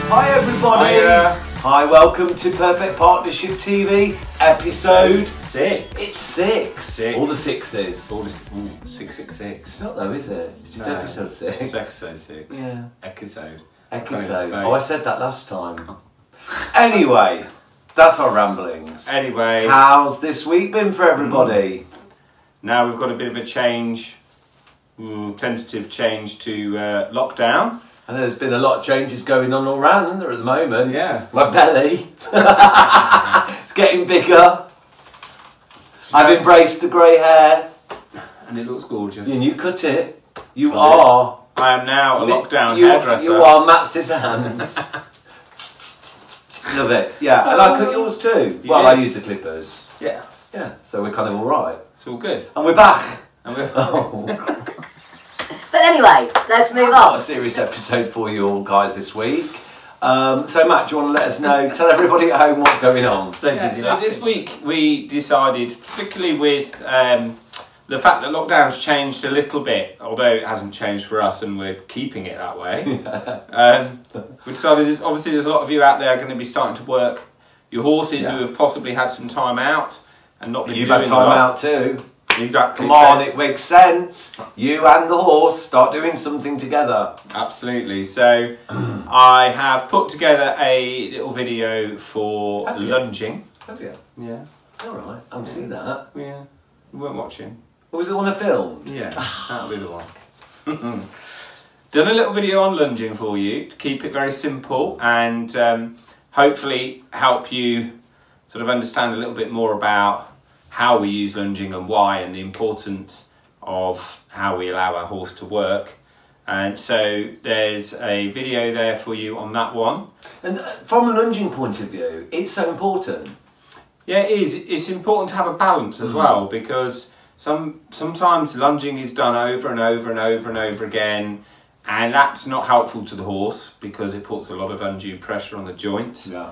Hi everybody! Hiya. Hi, welcome to Perfect Partnership TV, episode 6. It's 6. All the sixes. All the 666. It's not though, is it? It's just episode 6. It's episode 6. Yeah. Episode. Oh, I said that last time. Anyway, that's our ramblings. Anyway. How's this week been for everybody? Now we've got a bit of a change, tentative change to lockdown. I know there's been a lot of changes going on all around, isn't there, at the moment? Yeah. My belly. It's getting bigger. I've embraced the grey hair. And it looks gorgeous. And you cut it. You are. I am now a lockdown hairdresser. You are Matt Scissorhands. Love it. Yeah, and I cut yours too. Well, I use the clippers. Yeah. Yeah, so we're kind of all right. It's all good. And we're back. And we're But anyway, let's move Got on. a serious episode for you all guys this week. So Matt, do you want to let us know, tell everybody at home what's going on? So this week we decided, particularly with the fact that lockdown's changed a little bit, although it hasn't changed for us and we're keeping it that way. We decided, obviously there's a lot of you out there going to be starting to work your horses who have possibly had some time out and not been You've doing had time a lot. out too. Exactly. Come on, it makes sense. You and the horse start doing something together. Absolutely. So I have put together a little video for lunging. Have you? Yeah. All right, I'll see that. Yeah. You weren't watching. Or was it on a film? Yeah, that'll be the one. Done a little video on lunging for you to keep it very simple and hopefully help you sort of understand a little bit more about how we use lunging and why, and the importance of how we allow our horse to work. And so there's a video there for you on that one. And from a lunging point of view, it's so important. Yeah, it is. It's important to have a balance as well, because sometimes lunging is done over and over and over and over again, and that's not helpful to the horse because it puts a lot of undue pressure on the joints. Yeah.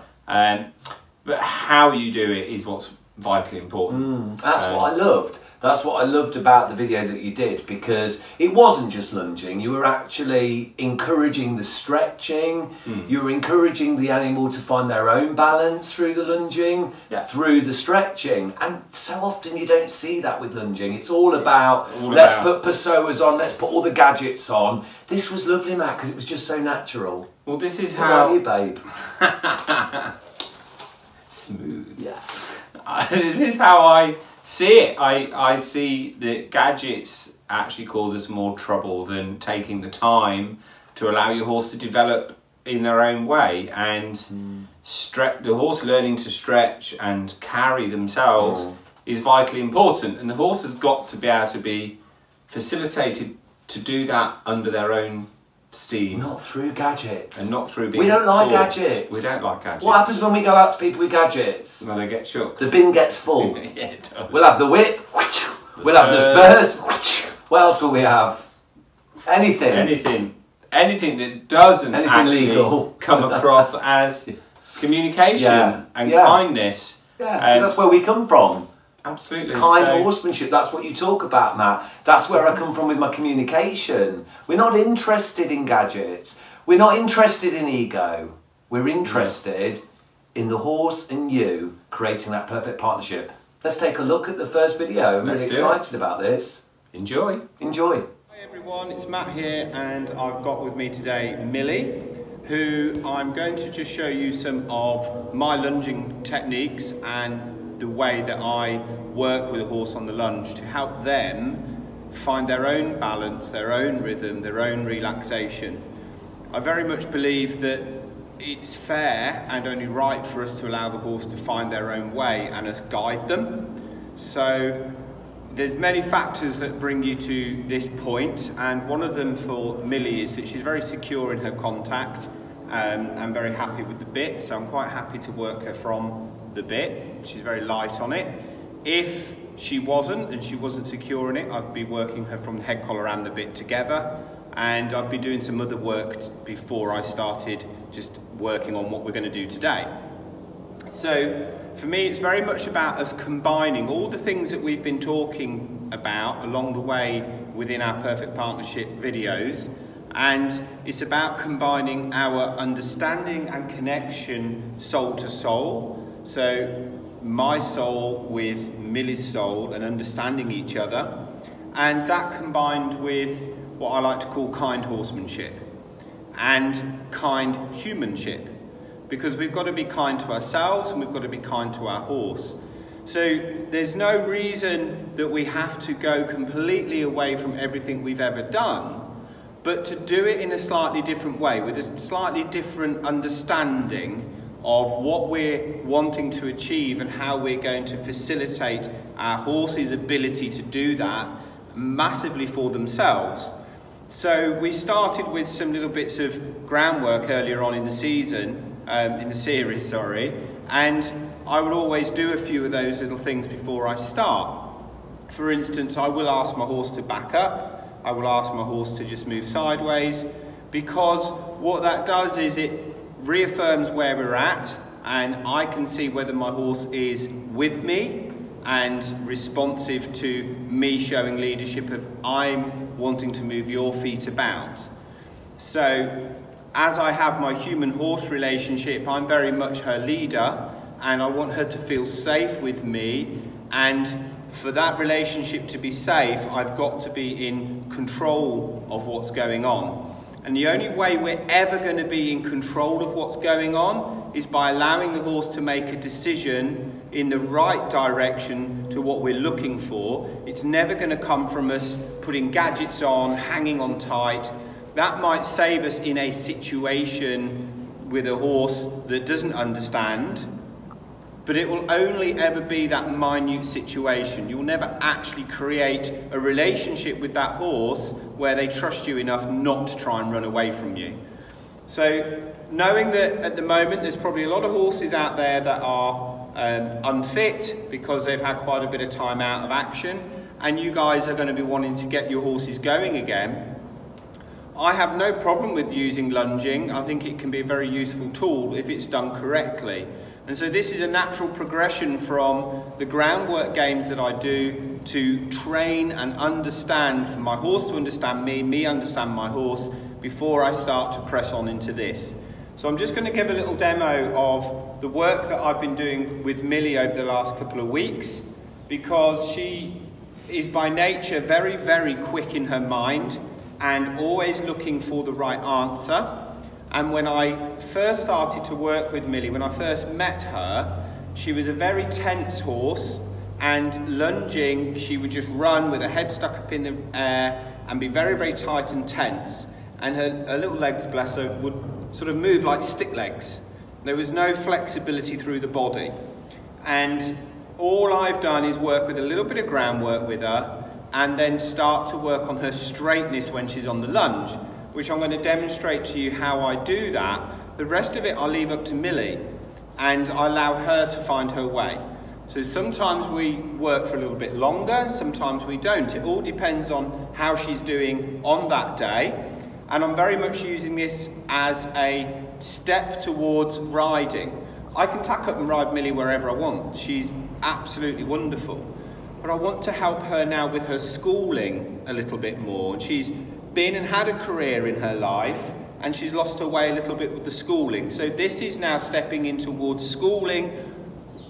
But how you do it is what's vitally important. That's what I loved. That's what I loved about the video that you did, because it wasn't just lunging. You were actually encouraging the stretching. You were encouraging the animal to find their own balance through the lunging, through the stretching. And so often you don't see that with lunging. It's all about, let's put Pessoas on, let's put all the gadgets on. This was lovely, Matt, because it was just so natural. Well, this is What how... about you, babe? Smooth. Yeah. This is how I see it. I see that gadgets actually cause us more trouble than taking the time to allow your horse to develop in their own way, and the horse learning to stretch and carry themselves is vitally important, and the horse has got to be able to be facilitated to do that under their own steam. Not through gadgets. And not through being We don't like forced. gadgets. We don't like gadgets. What happens when we go out to people with gadgets? Well, they get shook. The bin gets full. Yeah, it does. We'll have the whip. We'll have the spurs. What else will we have? Anything. Anything that doesn't actually legal. come across as communication and kindness. Yeah, because that's where we come from. Absolutely. Kind horsemanship, that's what you talk about, Matt. That's where I come from with my communication. We're not interested in gadgets. We're not interested in ego. We're interested in the horse and you creating that perfect partnership. Let's take a look at the first video. I'm really excited about this. Enjoy. Enjoy. Hi everyone, it's Matt here, and I've got with me today Millie, who I'm going to just show you some of my lunging techniques and the way that I work with a horse on the lunge to help them find their own balance, their own rhythm, their own relaxation. I very much believe that it's fair and only right for us to allow the horse to find their own way and us guide them. So there's many factors that bring you to this point, and one of them for Millie is that she's very secure in her contact and very happy with the bit, so I'm quite happy to work her from the bit. She's very light on it. If she wasn't, and she wasn't secure in it, I'd be working her from the head collar and the bit together, and I'd be doing some other work before I started just working on what we're going to do today. So for me, it's very much about us combining all the things that we've been talking about along the way within our Perfect Partnership videos, And it's about combining our understanding and connection soul to soul. So my soul with Millie's soul and understanding each other. And that combined with what I like to call kind horsemanship and kind humanship. Because we've got to be kind to ourselves and we've got to be kind to our horse. So there's no reason that we have to go completely away from everything we've ever done, but to do it in a slightly different way, with a slightly different understanding of what we're wanting to achieve and how we're going to facilitate our horse's ability to do that massively for themselves. So we started with some little bits of groundwork earlier on in the season, in the series, sorry, and I will always do a few of those little things before I start. For instance, I will ask my horse to back up, I will ask my horse to just move sideways, because what that does is it reaffirms where we're at, and I can see whether my horse is with me and responsive to me showing leadership of I'm wanting to move your feet about. So as I have my human-horse relationship, I'm very much her leader, and I want her to feel safe with me, and for that relationship to be safe, I've got to be in control of what's going on. And the only way we're ever going to be in control of what's going on is by allowing the horse to make a decision in the right direction to what we're looking for. It's never going to come from us putting gadgets on, hanging on tight. That might save us in a situation with a horse that doesn't understand, but it will only ever be that minute situation. You will never actually create a relationship with that horse where they trust you enough not to try and run away from you. So knowing that at the moment there's probably a lot of horses out there that are unfit because they've had quite a bit of time out of action, and you guys are going to be wanting to get your horses going again, I have no problem with using lunging. I think it can be a very useful tool if it's done correctly. And so this is a natural progression from the groundwork games that I do to train and understand, for my horse to understand me, me understand my horse, before I start to press on into this. So I'm just going to give a little demo of the work that I've been doing with Millie over the last couple of weeks, because she is by nature very, very quick in her mind and always looking for the right answer. And when I first started to work with Millie, when I first met her, she was a very tense horse, and lunging, she would just run with her head stuck up in the air and be very, very tight and tense. And her little legs, bless her, would sort of move like stick legs. There was no flexibility through the body. And all I've done is work with a little bit of groundwork with her, and then start to work on her straightness when she's on the lunge, which I'm going to demonstrate to you how I do that. The rest of it I'll leave up to Millie, and I allow her to find her way. So sometimes we work for a little bit longer, sometimes we don't. It all depends on how she's doing on that day. And I'm very much using this as a step towards riding. I can tack up and ride Millie wherever I want. She's absolutely wonderful. But I want to help her now with her schooling a little bit more. And she's been and had a career in her life, and she's lost her way a little bit with the schooling. So this is now stepping in towards schooling,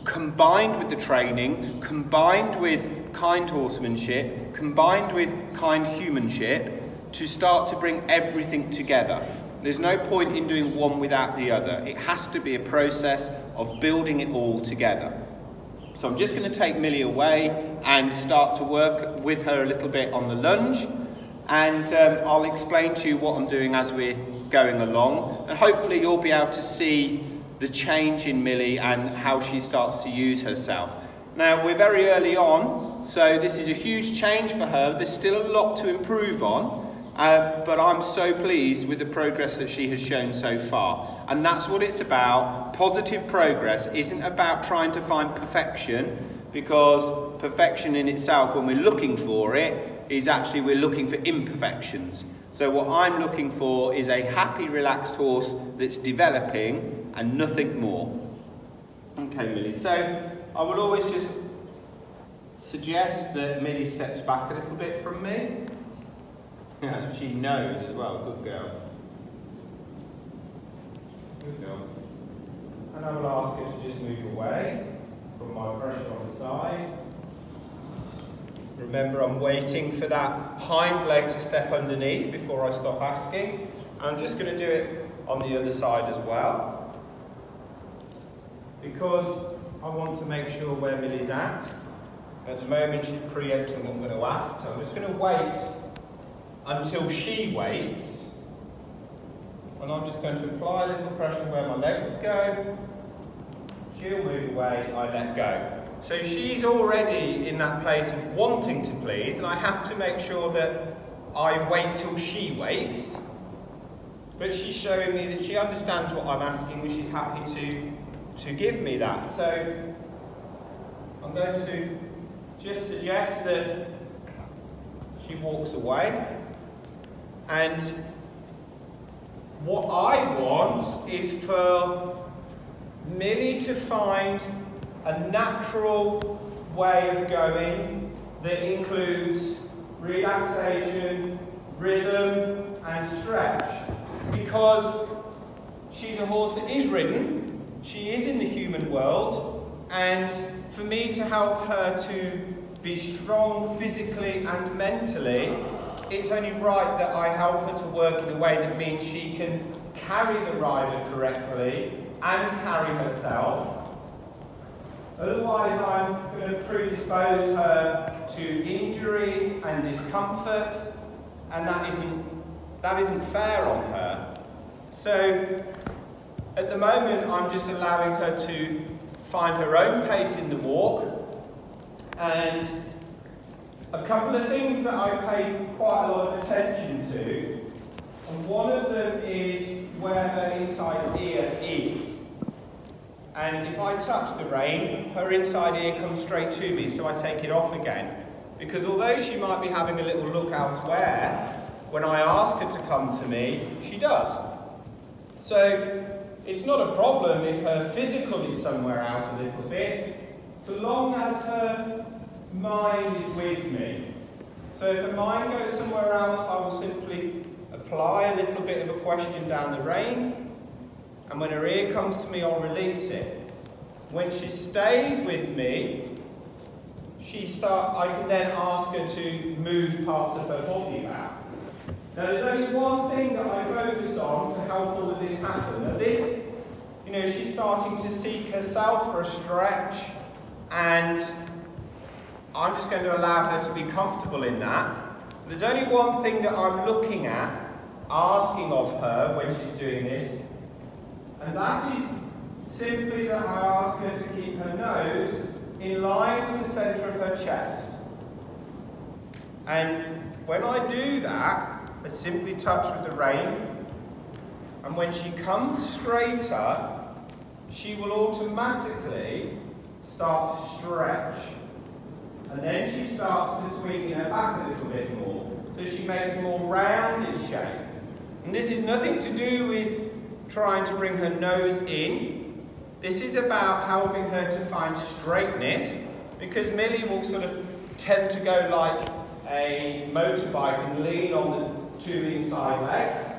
combined with the training, combined with kind horsemanship, combined with kind humanship, to start to bring everything together. There's no point in doing one without the other. It has to be a process of building it all together. So I'm just going to take Millie away and start to work with her a little bit on the lunge. And I'll explain to you what I'm doing as we're going along, and hopefully you'll be able to see the change in Millie and how she starts to use herself. Now, we're very early on, so this is a huge change for her. There's still a lot to improve on, but I'm so pleased with the progress that she has shown so far. And that's what it's about. Positive progress isn't about trying to find perfection, because perfection in itself, when we're looking for it, is actually we're looking for imperfections. So what I'm looking for is a happy, relaxed horse that's developing and nothing more. Okay, Millie. So I would always just suggest that Millie steps back a little bit from me. She knows as well. Good girl. Good girl. And I will ask her to just move away from my pressure on the side. Remember, I'm waiting for that hind leg to step underneath before I stop asking. I'm just going to do it on the other side as well, because I want to make sure where Millie's at. At the moment she's preempting what I'm going to ask, so I'm just going to wait until she waits, and I'm just going to apply a little pressure where my leg would go. She'll move away, I let go. So she's already in that place of wanting to please, and I have to make sure that I wait till she waits. But she's showing me that she understands what I'm asking, and she's happy to give me that. So I'm going to just suggest that she walks away. And what I want is for Millie to find a natural way of going that includes relaxation, rhythm and stretch. Because she's a horse that is ridden, she is in the human world, and for me to help her to be strong physically and mentally, it's only right that I help her to work in a way that means she can carry the rider correctly and carry herself. Otherwise, I'm going to predispose her to injury and discomfort, and that isn't fair on her. So, at the moment, I'm just allowing her to find her own pace in the walk, and a couple of things that I pay quite a lot of attention to, and one of them is where her inside ear is. And if I touch the rein, her inside ear comes straight to me, so I take it off again. Because although she might be having a little look elsewhere, when I ask her to come to me, she does. So it's not a problem if her physical is somewhere else a little bit, so long as her mind is with me. So if her mind goes somewhere else, I will simply apply a little bit of a question down the rein, and when her ear comes to me, I'll release it. When she stays with me, I can then ask her to move parts of her body back. Now there's only one thing that I focus on to help all of this happen. Now this, she's starting to seek herself for a stretch, and I'm just going to allow her to be comfortable in that. There's only one thing that I'm looking at, asking of her when she's doing this, and that is simply that I ask her to keep her nose in line with the centre of her chest. And when I do that, I simply touch with the rein, and when she comes straighter, she will automatically start to stretch. And then she starts to swing her back a little bit more, so she makes a more rounded shape. And this is nothing to do with trying to bring her nose in. This is about helping her to find straightness, because Millie will sort of tend to go like a motorbike and lean on the two inside legs.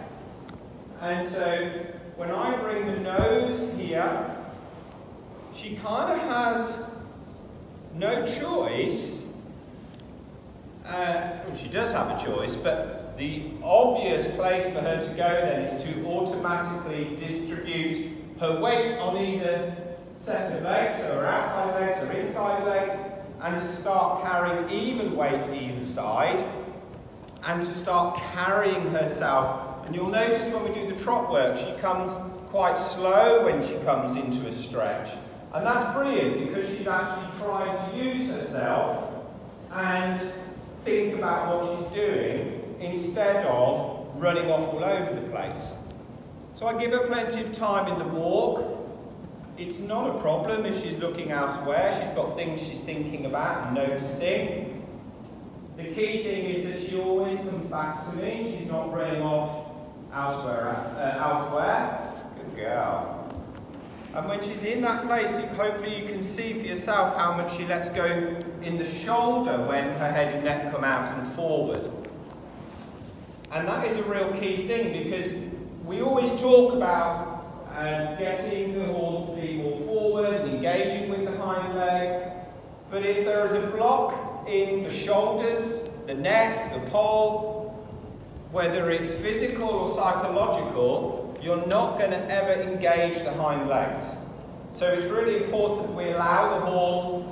And so when I bring the nose here, she kind of has no choice. Well, she does have a choice, but the obvious place for her to go then is to automatically distribute her weight on either set of legs, so her outside legs, her inside legs, and to start carrying even weight either side, and to start carrying herself. And you'll notice when we do the trot work, she comes quite slow when she comes into a stretch. And that's brilliant, because she's actually trying to use herself and think about what she's doing instead of running off all over the place. So I give her plenty of time in the walk. It's not a problem if she's looking elsewhere. She's got things she's thinking about and noticing. The key thing is that she always comes back to me. She's not running off elsewhere. Good girl. And when she's in that place, hopefully you can see for yourself how much she lets go in the shoulder when her head and neck come out and forward. And that is a real key thing, because we always talk about getting the horse to be more forward, engaging with the hind leg. But if there is a block in the shoulders, the neck, the poll, whether it's physical or psychological, you're not going to ever engage the hind legs. So it's really important we allow the horse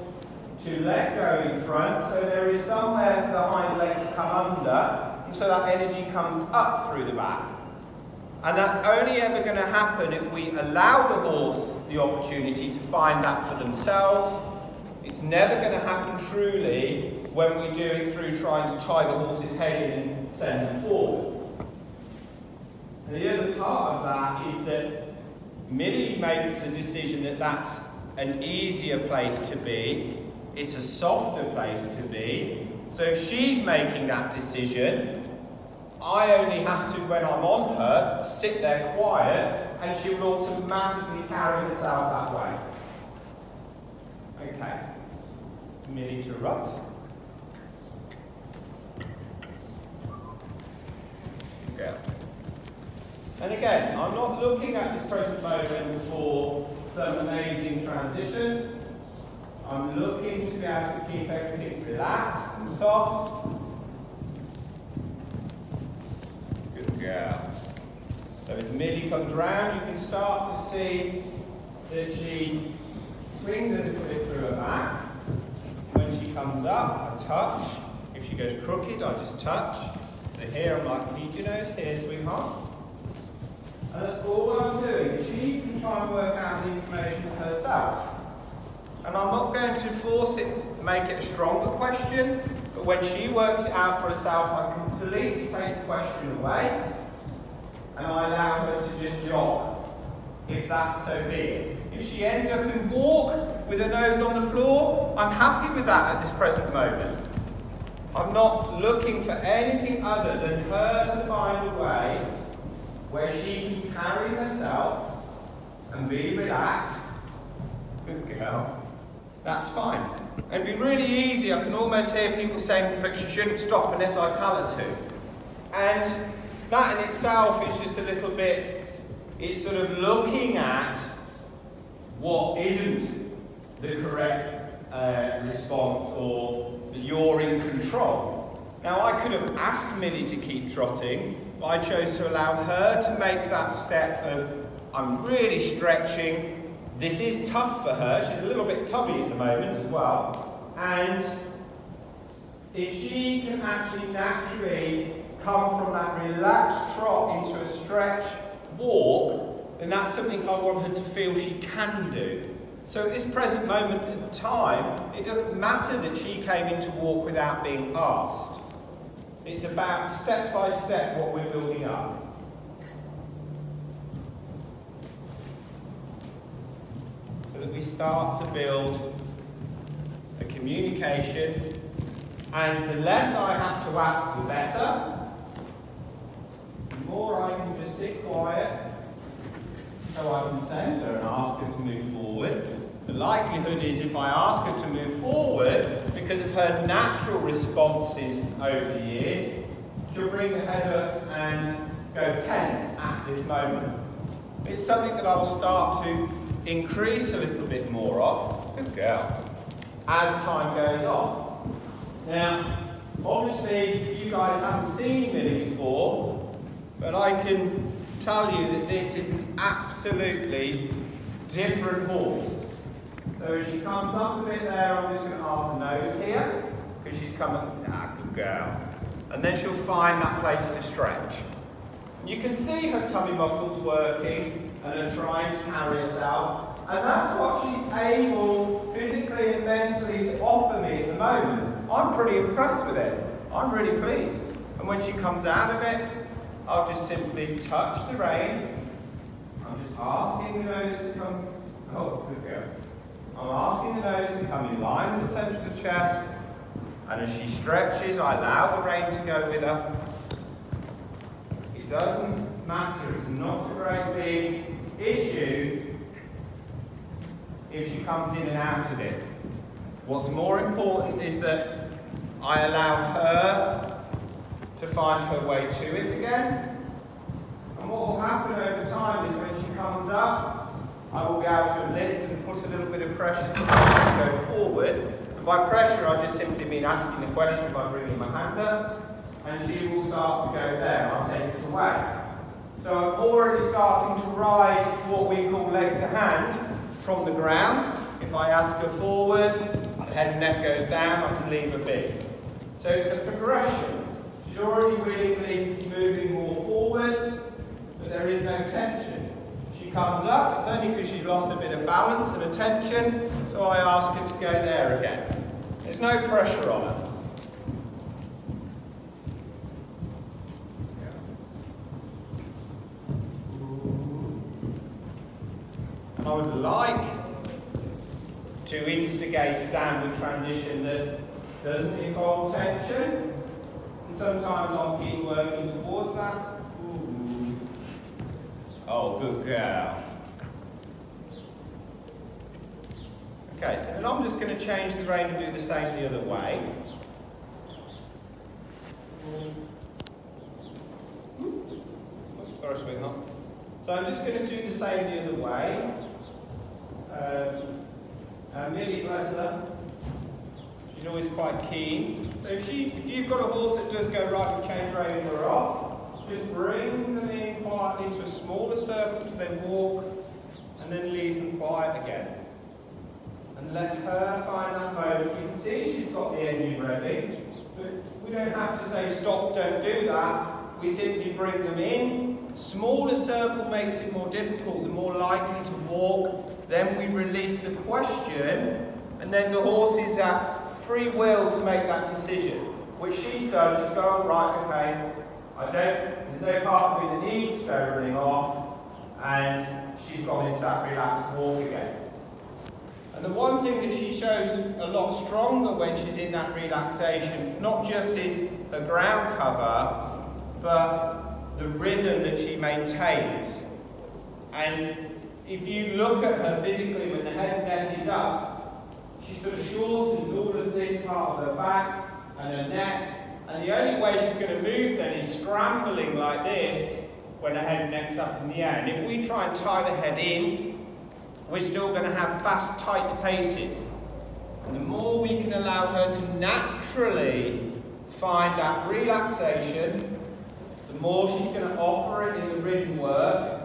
to let go in front, so there is somewhere for the hind leg to come under, and so that energy comes up through the back. And that's only ever going to happen if we allow the horse the opportunity to find that for themselves. It's never going to happen truly when we do it through trying to tie the horse's head in and send them forward. And the other part of that is that Millie makes the decision that that's an easier place to be, it's a softer place to be. So if she's making that decision, I only have to, when I'm on her, sit there quiet, and she will automatically carry herself that way. Okay. Millie to rut. Go. And again, I'm not looking at this present moment for some amazing transition. I'm looking to be able to keep everything relaxed and soft. Good girl. So as Millie comes round, you can start to see that she swings a little bit through her back. When she comes up, I touch. If she goes crooked, I just touch. So here I'm like, keep your nose here, sweetheart. And that's all I'm doing. She can try and work out the information herself. And I'm not going to force it, make it a stronger question, but when she works it out for herself, I completely take the question away, and I allow her to just jog, if that's so be. If she ends up in walk with her nose on the floor, I'm happy with that at this present moment. I'm not looking for anything other than her to find a way where she can carry herself and be relaxed. Good girl. That's fine. It'd be really easy. I can almost hear people saying, but she shouldn't stop unless I tell her to. And that in itself is just a little bit, it's sort of looking at what isn't the correct response, or that you're in control. Now I could have asked Millie to keep trotting, but I chose to allow her to make that step of, I'm really stretching. This is tough for her. She's a little bit tubby at the moment as well. And if she can actually naturally come from that relaxed trot into a stretch walk, then that's something I want her to feel she can do. So at this present moment in time, it doesn't matter that she came into walk without being asked. It's about step by step what we're building up. That we start to build a communication, and the less I have to ask, the better. The more I can just sit quiet, so I can send her and ask her to move forward. The likelihood is if I ask her to move forward, because of her natural responses over the years, she'll bring the head up and go tense at this moment. It's something that I will start to increase a little bit more of, good girl, as time goes on. Now, obviously you guys haven't seen Millie before, but I can tell you that this is an absolutely different horse. So as she comes up a bit there, I'm just going to ask the nose here, because she's coming, good girl. And then she'll find that place to stretch. You can see her tummy muscles working, and are trying to carry herself, and that's what she's able physically and mentally to offer me at the moment. I'm pretty impressed with it. I'm really pleased. And when she comes out of it, I'll just simply touch the rein. I'm just asking the nose to come, oh, good girl. I'm asking the nose to come in line with the centre of the chest, and as she stretches, I allow the rein to go with her. It doesn't matter, it's not a great big issue if she comes in and out of it. What's more important is that I allow her to find her way to it again. And what will happen over time is when she comes up, I will be able to lift and put a little bit of pressure to go forward. And by pressure, I just simply mean asking the question by bringing my hand up, and she will start to go there. I'll take it away. So I'm already starting to ride what we call leg to hand from the ground. If I ask her forward, the head and neck goes down, I can leave her be. So it's a progression. She's already really moving more forward, but there is no tension. She comes up, it's only because she's lost a bit of balance and attention, so I ask her to go there again. There's no pressure on her. I would like to instigate a downward transition that doesn't involve tension, and sometimes I'll keep working towards that. Ooh. Oh, good girl. Okay, so then I'm just going to change the rein and do the same the other way. Sorry, sweetheart. So I'm just going to do the same the other way. Millie, bless her, she's always quite keen. So if you've got a horse that does go right with change rein her off, just bring them in quietly into a smaller circle to then walk, and then leave them quiet again. And let her find that moment. You can see she's got the engine ready, but we don't have to say stop, don't do that. We simply bring them in. Smaller circle makes it more difficult, the more likely to walk. Then we release the question, and then the horse is at free will to make that decision. Which she's done, she's gone, right, okay, there's no part of me that needs to go running off, and she's gone into that relaxed walk again. And the one thing that she shows a lot stronger when she's in that relaxation, not just is her ground cover, but the rhythm that she maintains. And if you look at her physically when the head and neck is up, she sort of shortens all of this part of her back and her neck, and the only way she's going to move then is scrambling like this when her head and neck's up in the air. And if we try and tie the head in, we're still going to have fast, tight paces. And the more we can allow her to naturally find that relaxation, the more she's going to offer it in the ridden work,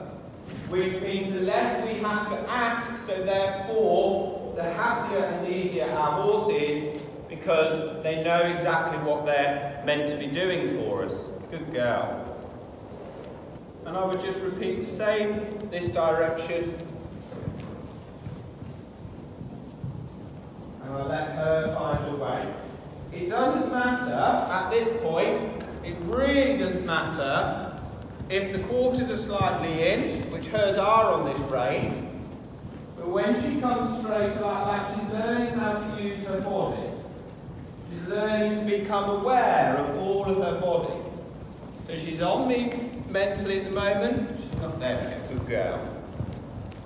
which means the less we have to ask, so therefore the happier and easier our horse is, because they know exactly what they're meant to be doing for us. Good girl. And I would just repeat the same, this direction. And I'll let her find a way. It doesn't matter at this point, it really doesn't matter if the quarters are slightly in, which hers are on this rein, but when she comes straight like that, she's learning how to use her body. She's learning to become aware of all of her body. So she's on me mentally at the moment. She's not there yet, good girl.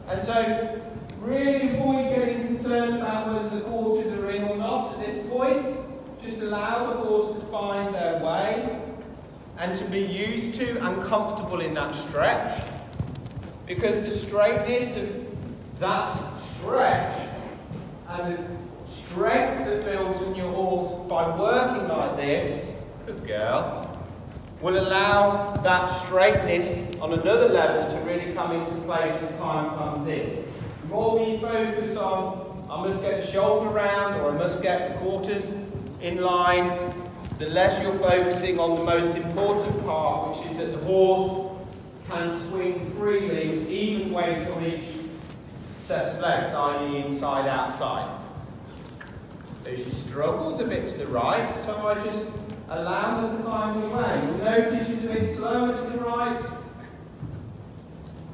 And so, really, before you're getting concerned about whether the quarters are in or not at this point, just allow the horse to find their way and to be used to and comfortable in that stretch, because the straightness of that stretch and the strength that builds in your horse by working like this, good girl, will allow that straightness on another level to really come into place as time comes in. The more we focus on, I must get the shoulder round, or I must get the quarters in line, the less you're focusing on the most important part, which is that the horse can swing freely with even weight on each set of legs, i.e. inside, outside. So she struggles a bit to the right, so I just allow her to find her way. You'll notice she's a bit slower to the right,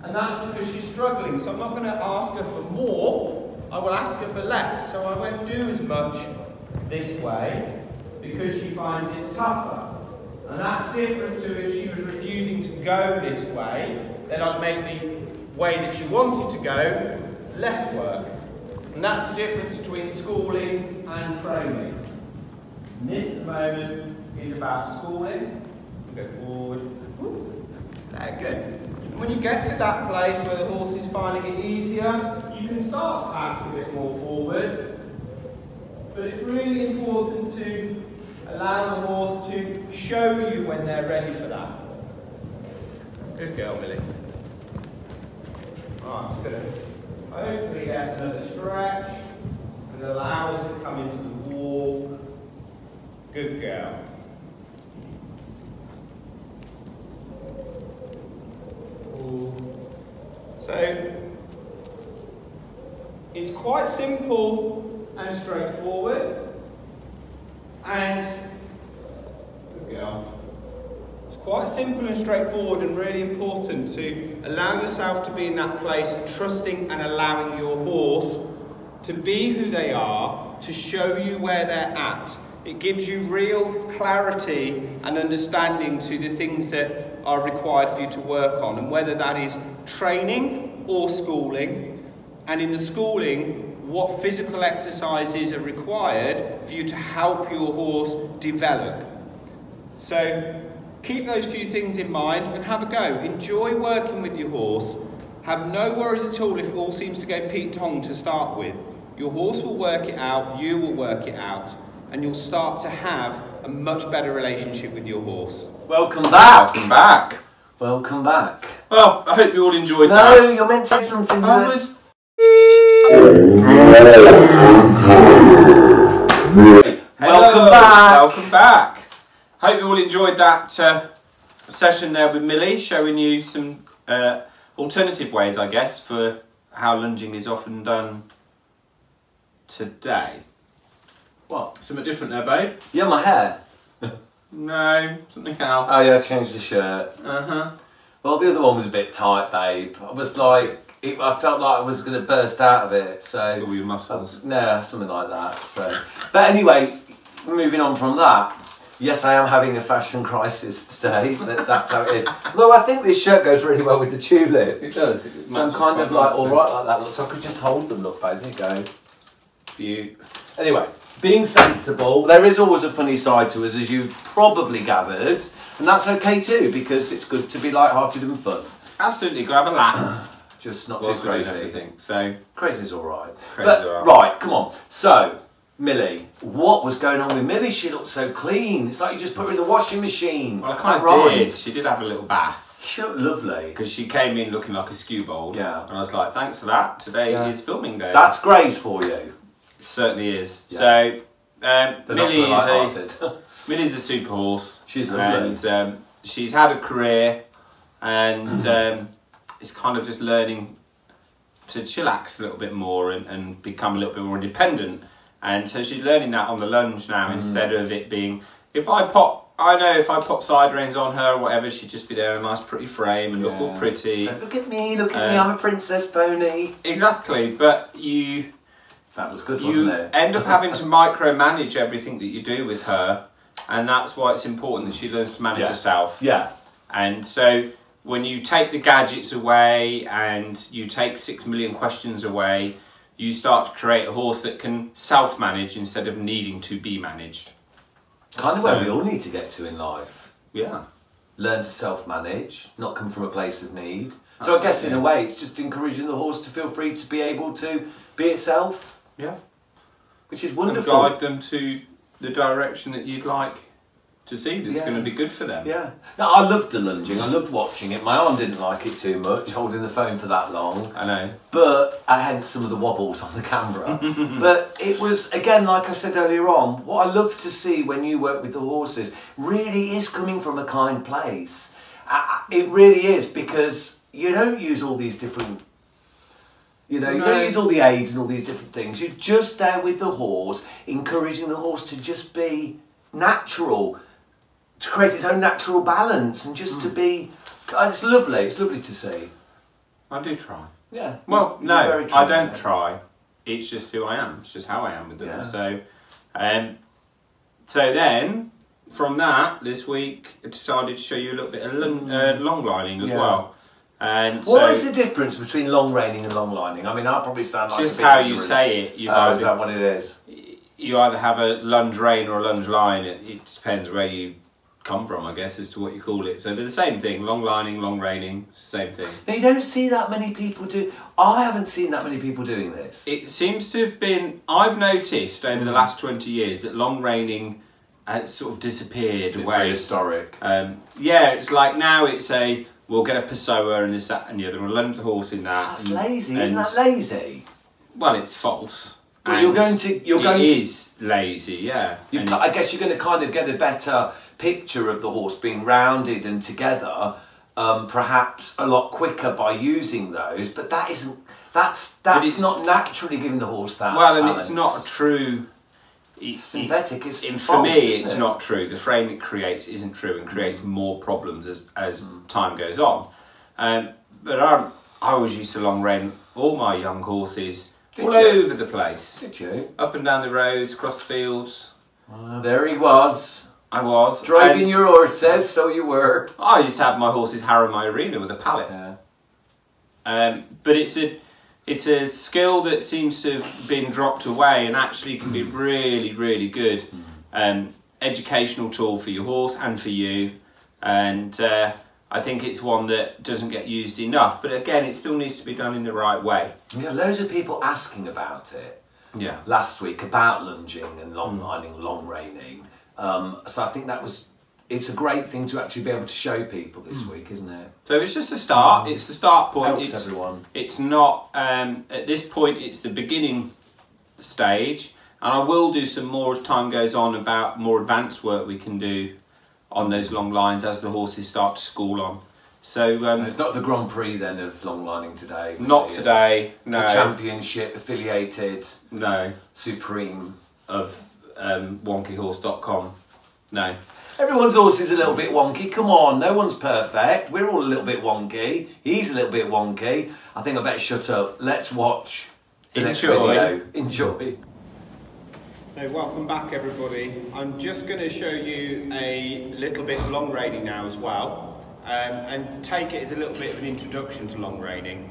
and that's because she's struggling. So I'm not going to ask her for more, I will ask her for less. So I won't do as much this way, because she finds it tougher. And that's different to if she was refusing to go this way, then I'd make the way that she wanted to go less work. And that's the difference between schooling and training. And this at the moment is about schooling, Go forward. There, good. And when you get to that place where the horse is finding it easier, you can start to ask a bit more forward. But it's really important to allow the horse to show you when they're ready for that. Good girl, Millie. Right, it's going to hopefully get another stretch and allow us to come into the walk. Good girl. So, it's quite simple and straightforward, and good girl. It's quite simple and straightforward and really important to allow yourself to be in that place, trusting and allowing your horse to be who they are, to show you where they're at. It gives you real clarity and understanding to the things that are required for you to work on, and whether that is training or schooling, and in the schooling, what physical exercises are required for you to help your horse develop. So keep those few things in mind and have a go. Enjoy working with your horse. Have no worries at all if it all seems to go Pete-tong to start with. Your horse will work it out, you will work it out, and you'll start to have a much better relationship with your horse. Welcome back. Welcome back. Welcome back. Well, I hope you all enjoyed that. No, you're meant to say something. I was... Welcome back. Welcome back. Hope you all enjoyed that session there with Millie, showing you some alternative ways, I guess, for how lunging is often done today. What? Something different there, babe? Yeah, my hair. No, something else. Oh yeah, I changed the shirt. Uh-huh. Well, the other one was a bit tight, babe. I was like, I felt like I was going to burst out of it. So All your muscles. yeah, something like that. So, but anyway, moving on from that. Yes, I am having a fashion crisis today, but that's how it is. Though I think this shirt goes really well with the tulips. It does. It So I'm matches kind of quite like nicely. all right like that. Look, so I could just hold them. Look, babe. There you go. You. Anyway, being sensible, there is always a funny side to us, as you've probably gathered, and that's okay too, because it's good to be light-hearted and fun. Absolutely, grab a laugh. Just not too Whilst we're doing crazy. everything. So, Crazy's all right. Crazy's But, all right. right, come on. So, Millie, what was going on with Millie? She looked so clean. It's like you just put her in the washing machine. well, I kind Right. of did. She did have a little bath. She looked lovely. Because she came in looking like a skew bowl. Yeah. And I was like, thanks for that. Today Yeah. is filming day. That's grace for you. It certainly is. Yeah. So, They're not Millie for the light-hearted. Millie's a super horse. She's lovely. And she's had a career, and is kind of just learning to chillax a little bit more and become a little bit more independent. And so she's learning that on the lunge now, instead of it being, if I pop side reins on her or whatever, she'd just be there in a nice pretty frame and look all pretty. So, look at me, I'm a princess pony. Exactly, but That was good, wasn't you it? end up having to micromanage everything that you do with her, and that's why it's important that she learns to manage Yeah. herself. Yeah. And so when you take the gadgets away and you take 6 million questions away, you start to create a horse that can self-manage instead of needing to be managed. Kind of where we all need to get to in life. Yeah. Learn to self-manage, not come from a place of need. So I guess in a way it's just encouraging the horse to feel free to be able to be itself, Yeah. which is And wonderful. guide them to the direction that you'd like to see that's Yeah. going to be good for them. Yeah. Now, I loved the lunging, I loved watching it. My arm didn't like it too much, holding the phone for that long. I know. But I had some of the wobbles on the camera. But it was, again, like I said earlier on, what I love to see when you work with the horses really is coming from a kind place. It really is, because you don't use all these different, you don't use all the aids and all these different things. You're just there with the horse, encouraging the horse to just be natural, to create its own natural balance, and just to be, God, it's lovely to see. I do try. Yeah. Well, You're no, very I trying. don't try. It's just who I am. It's just how I am with them. Yeah. So then, from that, this week, I decided to show you a little bit of long lining as Yeah. well. And What is so, the difference between long reining and long lining? I mean, I'll probably sound like just a bit how you ignorant. say it, Is that what it is? you either have a lunge rein or a lunge line. It depends where you come from, I guess, as to what you call it. So they're the same thing, long lining, long reining, same thing. Now, you don't see that many people do. I haven't seen that many people doing this. It seems to have been, I've noticed over the last 20 years that long reining has sort of disappeared away. Prehistoric. Yeah, it's like now it's we'll get a Pessoa and this, that and the other, and we'll lunge the horse in that. That's lazy, isn't that lazy? Well, it's false. Well, it is lazy, yeah. I guess you're going to kind of get a better picture of the horse being rounded and together, perhaps a lot quicker by using those. But that isn't. That's not naturally giving the horse that. Well, and balance. it's not a true. Synthetic. It's for false, me, isn't it's it? not true. The frame it creates isn't true and creates more problems as time goes on. But I always used to long rein all my young horses all over the place. Did you? Up and down the roads, across the fields. Oh, there he was. I was. Driving And your horses, so you were. I used to have my horses harrow my arena with a pallet. Yeah. But it's a skill that seems to have been dropped away and actually can be really, really good. Educational tool for your horse and for you. And I think it's one that doesn't get used enough. But again, it still needs to be done in the right way. We had loads of people asking about it last week, about lunging and long lining, long reining. So I think it's a great thing to actually be able to show people this week, isn't it? So it's just a start. It's the start point. Helps everyone. It's not at this point. It's the beginning stage, and I will do some more as time goes on about more advanced work we can do on those long lines as the horses start to school on. So it's not the Grand Prix then of long lining today. Not today. No. The Championship affiliated. No. Supreme of wonkyhorse.com. No. Everyone's horse is a little bit wonky. Come on, no one's perfect. We're all a little bit wonky. He's a little bit wonky. I think I better shut up. Let's watch the next video. Enjoy. So welcome back, everybody. I'm just going to show you a little bit of long reining now as well, and take it as a little bit of an introduction to long reining.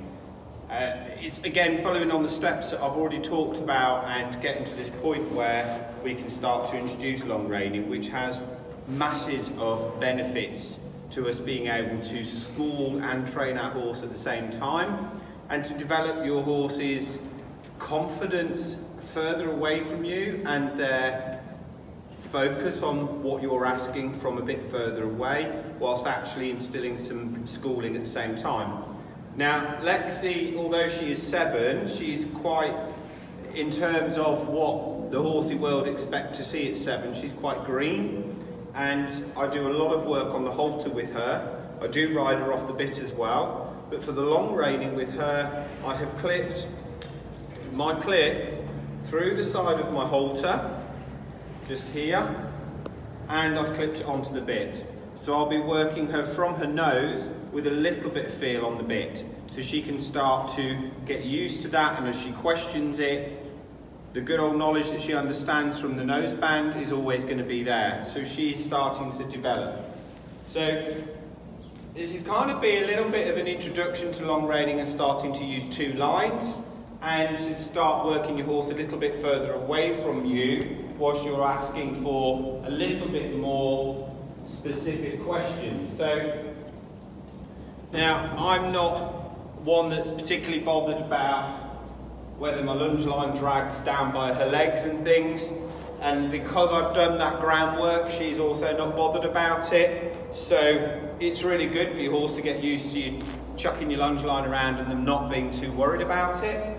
It's again following on the steps that I've already talked about and getting to this point where we can start to introduce long reining, which has masses of benefits to us being able to school and train our horse at the same time, and to develop your horse's confidence further away from you and their focus on what you're asking from a bit further away, whilst actually instilling some schooling at the same time. Now, Lexi, although she is 7, she's quite, in terms of what the horsey world expect to see at 7, she's quite green, and I do a lot of work on the halter with her. I do ride her off the bit as well, but for the long reining with her, I have clipped my clip through the side of my halter, just here, and I've clipped it onto the bit. So I'll be working her from her nose with a little bit of feel on the bit, so she can start to get used to that, and as she questions it, the good old knowledge that she understands from the noseband is always going to be there. So she's starting to develop. So this is kind of be a little bit of an introduction to long reining and starting to use 2 lines, and to start working your horse a little bit further away from you whilst you're asking for a little bit more specific questions. So now, I'm not one that's particularly bothered about whether my lunge line drags down by her legs and things, and because I've done that groundwork, she's also not bothered about it. So it's really good for your horse to get used to you chucking your lunge line around and them not being too worried about it.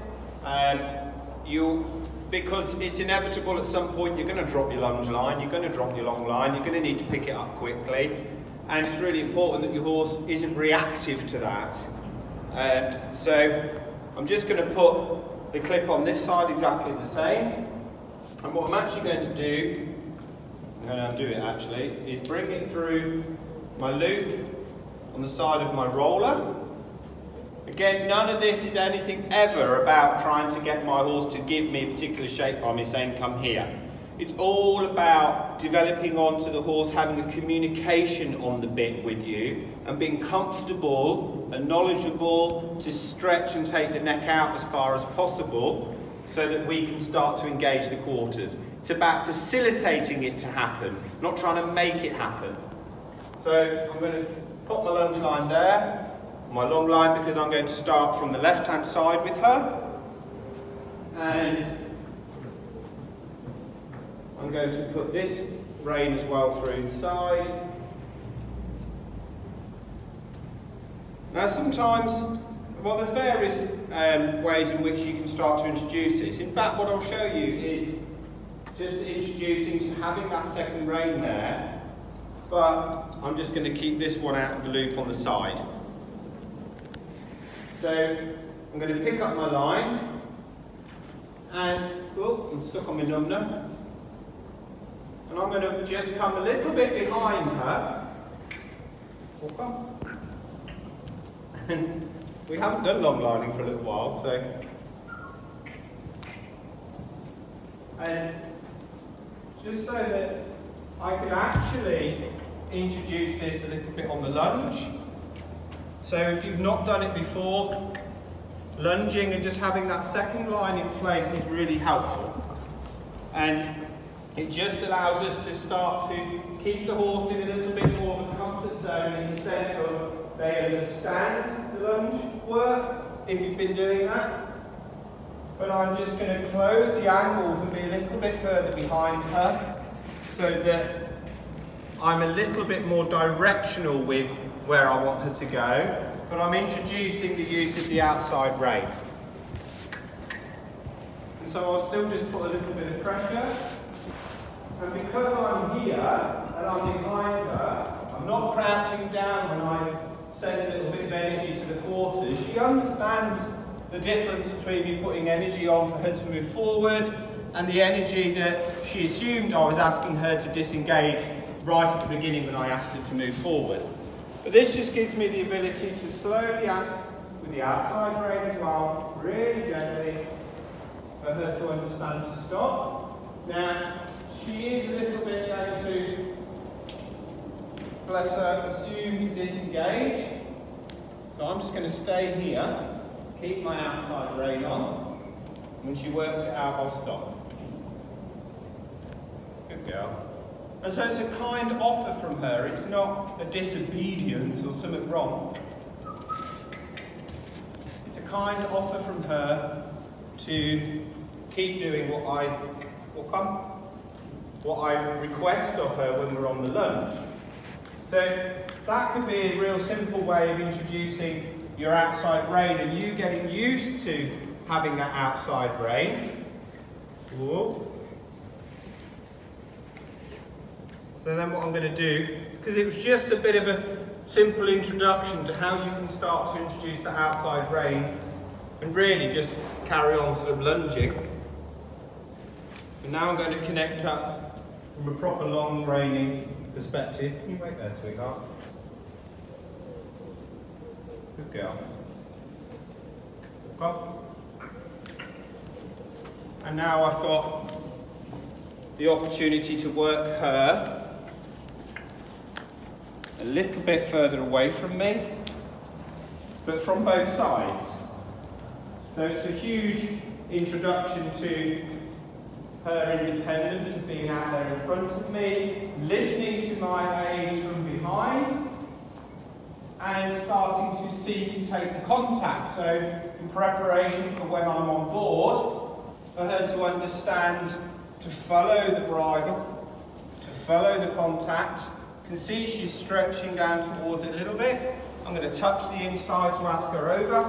Because it's inevitable at some point you're going to drop your lunge line, you're going to drop your long line, you're going to need to pick it up quickly, and it's really important that your horse isn't reactive to that. So I'm just going to put the clip on this side exactly the same, and what I'm actually going to do, I'm going to undo it actually, is bring it through my loop on the side of my roller. Again, none of this is anything ever about trying to get my horse to give me a particular shape by me saying come here. It's all about developing onto the horse, having a communication on the bit with you and being comfortable and knowledgeable to stretch and take the neck out as far as possible so that we can start to engage the quarters. It's about facilitating it to happen, not trying to make it happen. So I'm going to put my lunge line there, my long line, because I'm going to start from the left hand side with her. And I'm going to put this rein as well through the side. Now sometimes, well, there's various ways in which you can start to introduce this. In fact, what I'll show you is just introducing to having that second rein there, but I'm just going to keep this one out of the loop on the side. So I'm going to pick up my line, and oh, I'm stuck on my number, and I'm going to just come a little bit behind her. Walk on. And we haven't done long lining for a little while, so. And just so that I can actually introduce this a little bit on the lunge. So if you've not done it before, lunging and just having that second line in place is really helpful. And it just allows us to start to keep the horse in a little bit more of a comfort zone in the sense of they understand the lunge work, if you've been doing that. But I'm just going to close the angles and be a little bit further behind her so that I'm a little bit more directional with where I want her to go, but I'm introducing the use of the outside rein. And so I'll still just put a little bit of pressure, and because I'm here and I'm behind her, I'm not crouching down when I send a little bit of energy to the quarters. She understands the difference between me putting energy on for her to move forward and the energy that she assumed I was asking her to disengage right at the beginning when I asked her to move forward. But this just gives me the ability to slowly ask with the outside rein as well, really gently, for her to understand to stop. Now, she is a little bit going to, bless her, assume to disengage. So I'm just going to stay here, keep my outside rein on. When she works it out, I'll stop. Good girl. And so it's a kind offer from her. It's not a disobedience or something wrong. It's a kind offer from her to keep doing what I request of her when we're on the lunge. So that could be a real simple way of introducing your outside rein and you getting used to having that outside rein. Whoa. So then what I'm going to do, because it was just a bit of a simple introduction to how you can start to introduce the outside rein and really just carry on sort of lunging. And now I'm going to connect up from a proper long reining perspective. Can you wait there, sweetheart? Good girl. Come. And now I've got the opportunity to work her a little bit further away from me, but from both sides. So it's a huge introduction to her independence of being out there in front of me, listening to my aids from behind, and starting to seek and take the contact. So in preparation for when I'm on board, for her to understand to follow the bridle, to follow the contact. You can see she's stretching down towards it a little bit. I'm going to touch the inside to ask her over.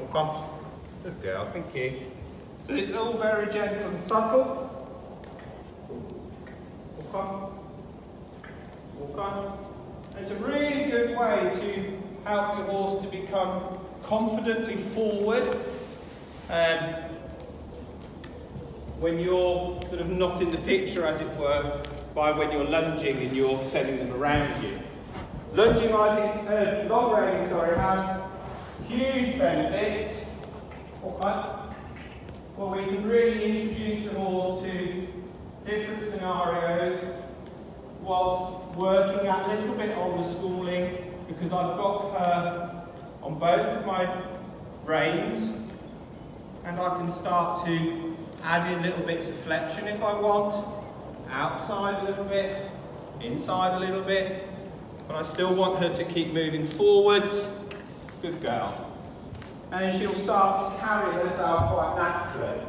Walk on. Good girl, thank you. So it's all very gentle and subtle. Walk on. Walk on. And it's a really good way to help your horse to become confidently forward when you're sort of not in the picture, as it were, by when you're lunging and you're sending them around you. Lunging, I think, long reining, has huge benefits. Okay. Well, we can really introduce the horse to different scenarios whilst working a little bit on the schooling, because I've got her on both of my reins, and I can start to add in little bits of flexion if I want, outside a little bit, inside a little bit, but I still want her to keep moving forwards. Good girl. And she'll start to carry herself quite naturally.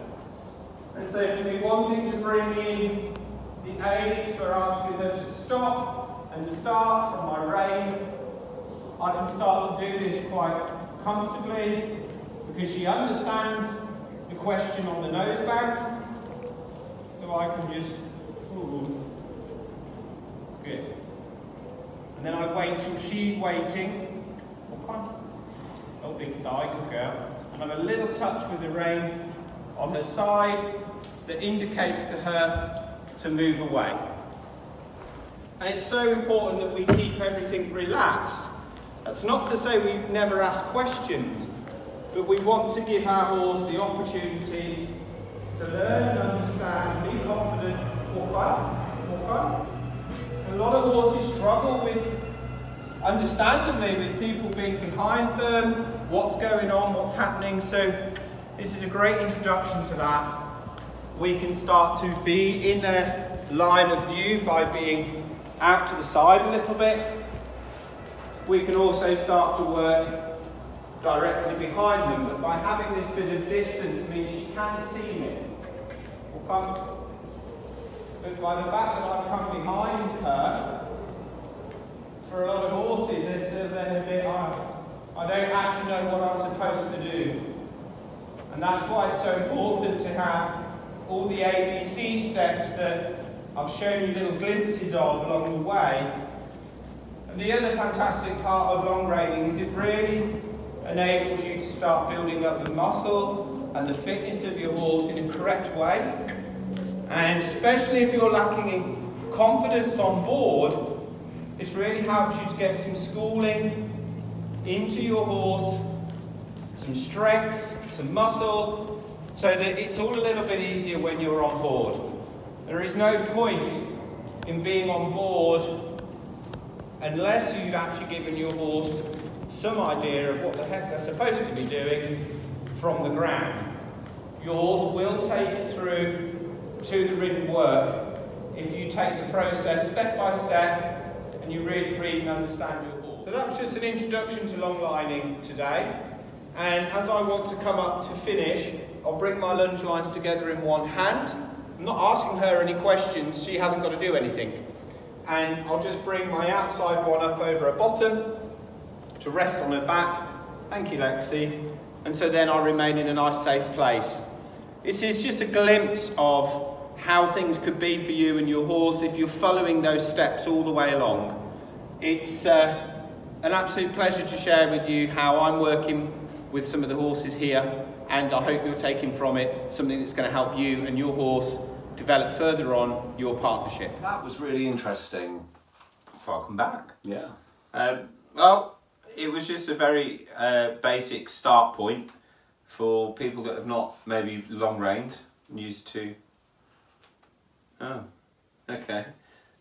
And so for me wanting to bring in the aids for asking her to stop and start from my rein, I can start to do this quite comfortably because she understands the question on the nose band. So I can just, ooh, good. And then I wait till she's waiting. Oh, big sigh, good girl. And I have a little touch with the rein on her side that indicates to her to move away. And it's so important that we keep everything relaxed. That's not to say we never ask questions, but we want to give our horse the opportunity to learn and understand, be confident, walk up, walk up. A lot of horses struggle with, understandably, with people being behind them, what's going on, what's happening. So this is a great introduction to that. We can start to be in their line of view by being out to the side a little bit. We can also start to work directly behind them, but by having this bit of distance means she can see me. But by the fact that I've come behind her, for a lot of horses, they're then a bit, I don't actually know what I'm supposed to do. And that's why it's so important to have all the ABC steps that I've shown you little glimpses of along the way. And the other fantastic part of long reining is it really enables you to start building up the muscle and the fitness of your horse in a correct way. And especially if you're lacking in confidence on board, this really helps you to get some schooling into your horse, some strength, some muscle, so that it's all a little bit easier when you're on board. There is no point in being on board unless you've actually given your horse some idea of what the heck they're supposed to be doing from the ground. Your horse will take it through to the ridden work if you take the process step by step and you really read and understand your horse. So that was just an introduction to long lining today. And as I want to come up to finish, I'll bring my lunge lines together in one hand. I'm not asking her any questions, she hasn't got to do anything. And I'll just bring my outside one up over her bottom to rest on her back. Thank you, Lexi. And so then I'll remain in a nice safe place. This is just a glimpse of how things could be for you and your horse if you're following those steps all the way along. It's an absolute pleasure to share with you how I'm working with some of the horses here, and I hope you're taking from it something that's going to help you and your horse develop further on your partnership. That was really interesting. Welcome back. Yeah. Well, it was just a very basic start point for people that have not maybe long reined, used to. Oh, okay.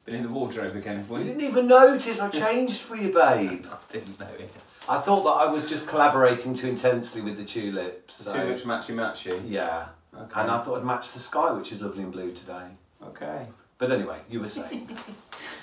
Been in the wardrobe again, have we? You didn't even notice I changed for you, babe. I didn't notice. I thought that I was just collaborating too intensely with the tulips. So. Too much matchy-matchy? Yeah. Okay. And I thought I'd match the sky, which is lovely and blue today. Okay. But anyway, you were saying.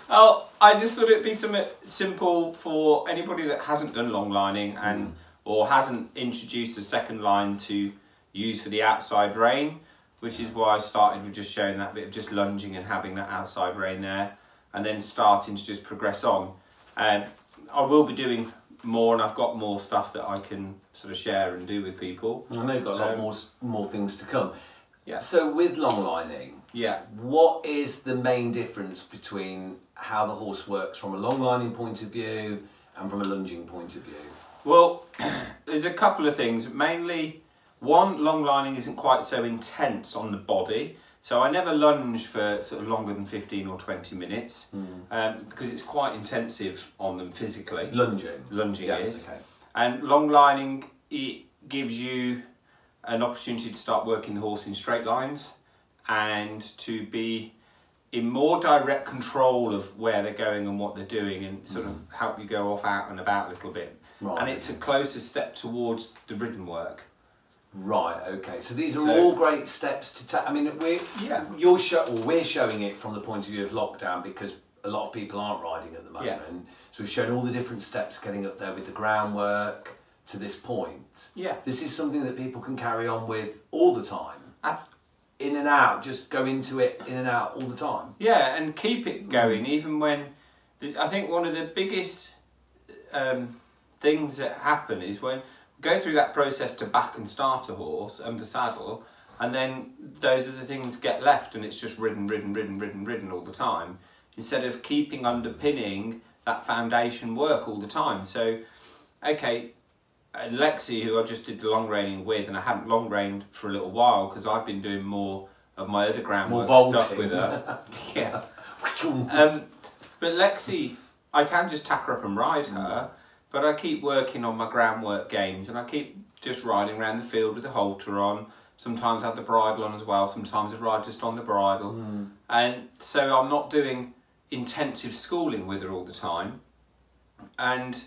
Oh, I just thought it'd be something simple for anybody that hasn't done long lining and or hasn't introduced a second line to use for the outside rein, which is why I started with just showing that bit of just lunging and having that outside rein there, and then starting to just progress on. And I will be doing more, and I've got more stuff that I can sort of share and do with people. I know you've got a lot more things to come. Yeah. So with long lining, yeah, what is the main difference between how the horse works from a long lining point of view and from a lunging point of view? Well, there's a couple of things. Mainly, one, long lining isn't quite so intense on the body. So I never lunge for sort of longer than 15 or 20 minutes because it's quite intensive on them physically. Lunging yeah, is. Okay. And long lining, it gives you an opportunity to start working the horse in straight lines and to be in more direct control of where they're going and what they're doing, and sort of help you go off out and about a little bit. Right. And it's a closer step towards the ridden work. Right, okay. So these are all great steps to take. I mean, we're showing it from the point of view of lockdown because a lot of people aren't riding at the moment. Yeah. So we've shown all the different steps getting up there with the groundwork to this point. Yeah. This is something that people can carry on with all the time. In and out, just go into it in and out all the time. Yeah, and keep it going even when... I think one of the biggest things that happen is when we go through that process to back and start a horse under saddle, and then those other things get left and it's just ridden all the time, instead of keeping underpinning that foundation work all the time. So, okay, Lexi, who I just did the long reining with, and I haven't long reined for a little while because I've been doing more of my other groundwork stuff with her. Yeah. But Lexi, I can just tack her up and ride her, but I keep working on my groundwork games and I keep just riding around the field with the halter on. Sometimes I have the bridle on as well, sometimes I ride just on the bridle. And so I'm not doing intensive schooling with her all the time. And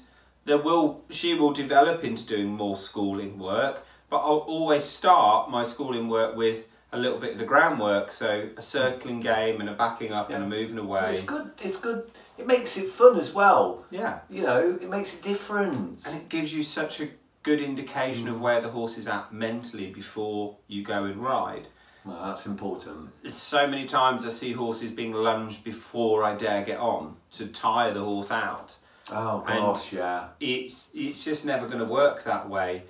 she will develop into doing more schooling work, but I'll always start my schooling work with a little bit of the groundwork, so a circling game and a backing up and a moving away. Well, it's good. It's good. It makes it fun as well. Yeah. You know, it makes a difference. And it gives you such a good indication of where the horse is at mentally before you go and ride. Well, that's important. So many times I see horses being lunged before I dare get on to tire the horse out. Oh gosh, and yeah. It's just never going to work that way.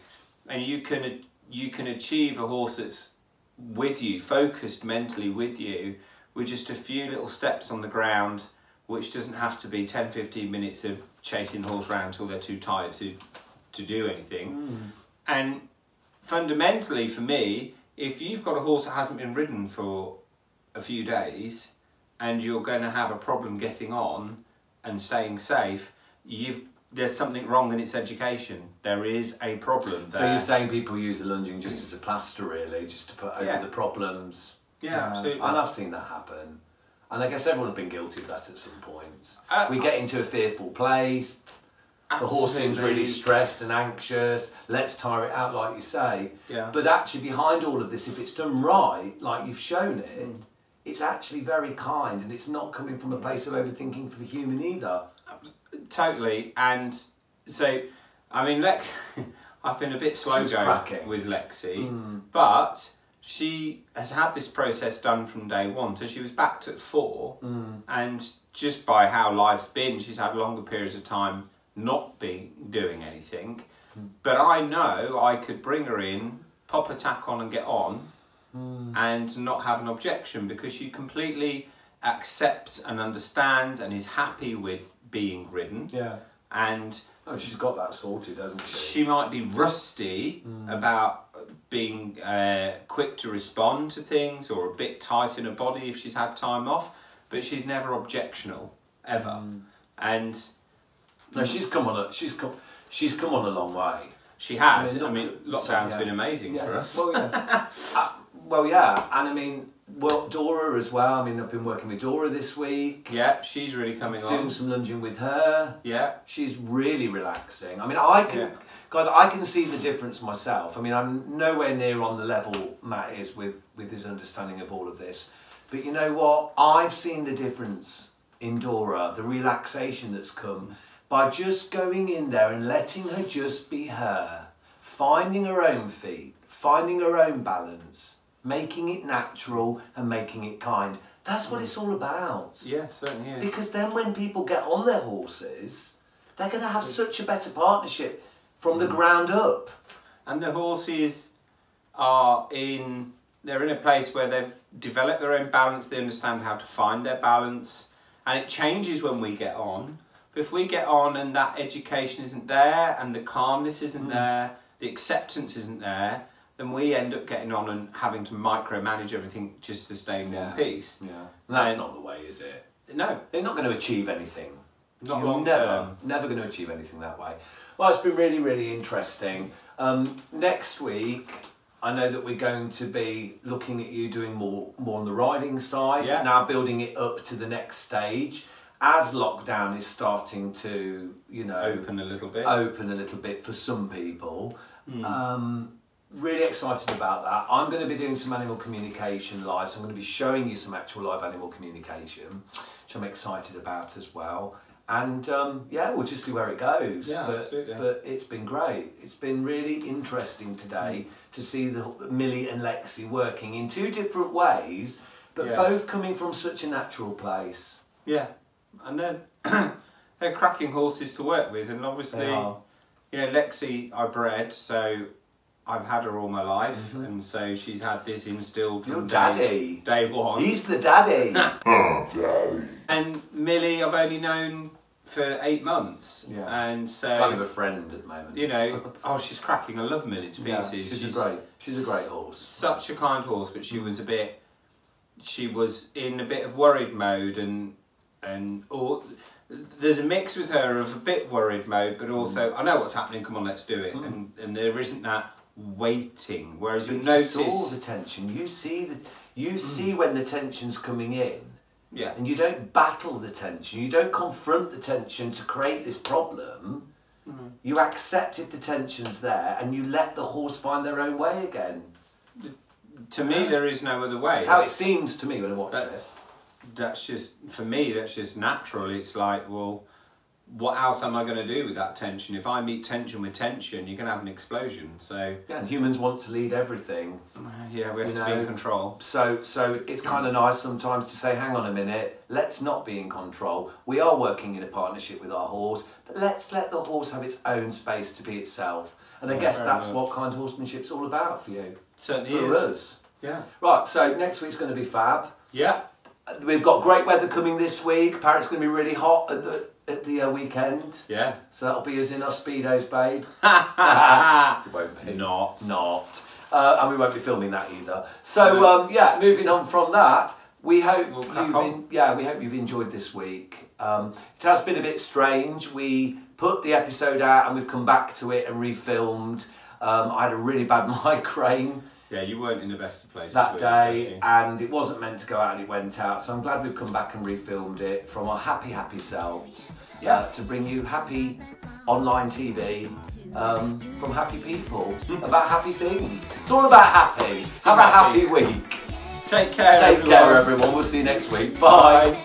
And you can achieve a horse that's with you, focused mentally with you, with just a few little steps on the ground, which doesn't have to be 10-15 minutes of chasing the horse around until they're too tired to do anything. And fundamentally for me, if you've got a horse that hasn't been ridden for a few days and you're going to have a problem getting on and staying safe, there's something wrong in its education. There is a problem there. So you're saying people use the lunging just as a plaster, really, just to put over the problems? Yeah, absolutely. And I've seen that happen. And I guess everyone has been guilty of that at some point. We get into a fearful place. The horse seems really stressed and anxious. Let's tire it out, like you say. Yeah. But actually, behind all of this, if it's done right, like you've shown it, it's actually very kind, and it's not coming from a place of overthinking for the human either. Totally. And so, I mean, I've been a bit slow going with Lexi, but she has had this process done from day one. So she was backed at 4, and just by how life's been, she's had longer periods of time not doing anything. But I know I could bring her in, pop a tack on and get on, and not have an objection, because she completely accepts and understands and is happy with being ridden. Yeah. And she's got that sorted, hasn't she? She might be rusty about being quick to respond to things, or a bit tight in her body if she's had time off, but she's never objectional ever. And no, she's come on a long way. She has. I mean, lockdown's been amazing for us. Well, yeah. Well, yeah, and I mean, Dora as well. I mean, I've been working with Dora this week. Yeah, she's really coming on. Doing some lunging with her. Yeah. She's really relaxing. I mean, I can see the difference myself. I mean, I'm nowhere near on the level Matt is with his understanding of all of this. But you know what? I've seen the difference in Dora, the relaxation that's come by just going in there and letting her just be her, finding her own feet, finding her own balance, making it natural and making it kind. That's what it's all about. Yeah, certainly is. Because then when people get on their horses, they're going to have such a better partnership from the ground up. And the horses they're in a place where they've developed their own balance, they understand how to find their balance, and it changes when we get on. But if we get on and that education isn't there, and the calmness isn't there, the acceptance isn't there, then we end up getting on and having to micromanage everything just to stay in one piece. Yeah, and that's not the way, is it? No. They're not going to achieve anything. Not long term. Never going to achieve anything that way. Well, it's been really, really interesting. Next week, I know that we're going to be looking at you doing more on the riding side, now building it up to the next stage. As lockdown is starting to, open a little bit for some people. Really excited about that. I'm going to be doing some animal communication live, so I'm going to be showing you some actual live animal communication. which I'm excited about as well. And yeah, we'll just see where it goes. Yeah, absolutely. But it's been great. It's been really interesting today to see Millie and Lexi working in two different ways, but both coming from such a natural place. Yeah, and they're cracking horses to work with, and obviously, you know, Lexi I bred, so I've had her all my life, and so she's had this instilled Your from daddy. day one. He's the daddy. Oh, daddy. And Millie I've only known for 8 months, and so Kind of a friend at the moment. you know, oh, she's cracking. I love Millie to Yeah, pieces. she's a great horse. Such a kind horse, but she was she was in a bit of worried mode, or there's a mix with her of a bit worried mode, but also I know what's happening. Come on, let's do it. And there isn't that waiting. Whereas you notice, saw the tension. You see when the tension's coming in. yeah, And you don't battle the tension. You don't confront the tension to create this problem. You accepted the tension's there, and you let the horse find their own way again. to me there is no other way. That's how it seems to me when I watch it. That's just, for me, that's just natural. It's like, well, what else am I going to do with that tension? If I meet tension with tension, you're going to have an explosion. So Yeah, and humans want to lead everything. yeah, we have to be in control. So it's kind of nice sometimes to say, hang on a minute, let's not be in control. We are working in a partnership with our horse, but let's let the horse have its own space to be itself. And I guess that's what kind horsemanship's all about for you. Certainly for is. us. Yeah. Right, so next week's going to be fab. Yeah. We've got great weather coming this week. Apparently it's going to be really hot at the weekend. Yeah. So that'll be us in our Speedos, babe. It won't be. Not. And we won't be filming that either. So yeah, moving on from that, we hope you've enjoyed this week. It has been a bit strange. We put the episode out and we've come back to it and refilmed. I had a really bad migraine. Yeah, you weren't in the best of places That were day, you? and it wasn't meant to go out and it went out, so I'm glad we've come back and refilmed it from our happy selves to bring you happy online TV from happy people about happy things. It's all about happy. Have a happy week. Take care, Take care everyone, we'll see you next week. Bye.